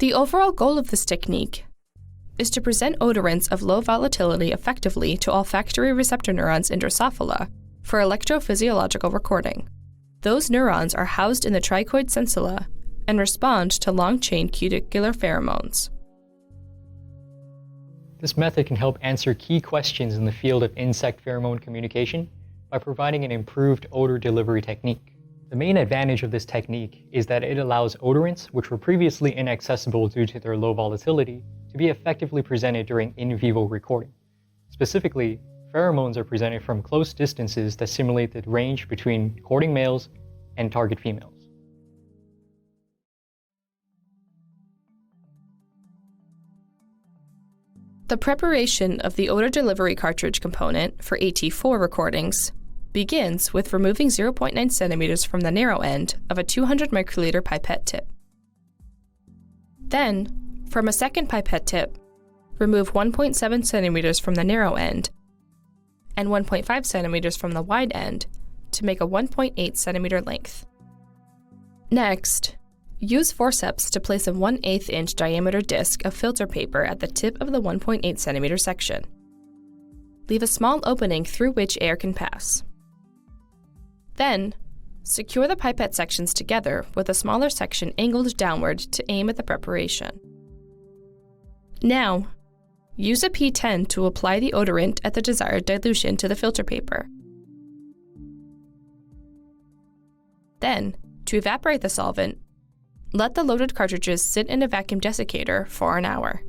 The overall goal of this technique is to present odorants of low volatility effectively to olfactory receptor neurons in Drosophila for electrophysiological recording. Those neurons are housed in the Trichoid Sensilla and respond to long-chain cuticular pheromones. This method can help answer key questions in the field of insect pheromone communication by providing an improved odor delivery technique. The main advantage of this technique is that it allows odorants, which were previously inaccessible due to their low volatility, to be effectively presented during in vivo recording. Specifically, pheromones are presented from close distances that simulate the range between courting males and target females. The preparation of the odor delivery cartridge component for AT4 recordings begins with removing 0.9 centimeters from the narrow end of a 200 microliter pipette tip. Then, from a second pipette tip, remove 1.7 centimeters from the narrow end and 1.5 centimeters from the wide end to make a 1.8 centimeter length. Next, use forceps to place a 1/8 inch diameter disc of filter paper at the tip of the 1.8 centimeter section. Leave a small opening through which air can pass. Then, secure the pipette sections together with a smaller section angled downward to aim at the preparation. Now, use a P10 to apply the odorant at the desired dilution to the filter paper. Then, to evaporate the solvent, let the loaded cartridges sit in a vacuum desiccator for an hour.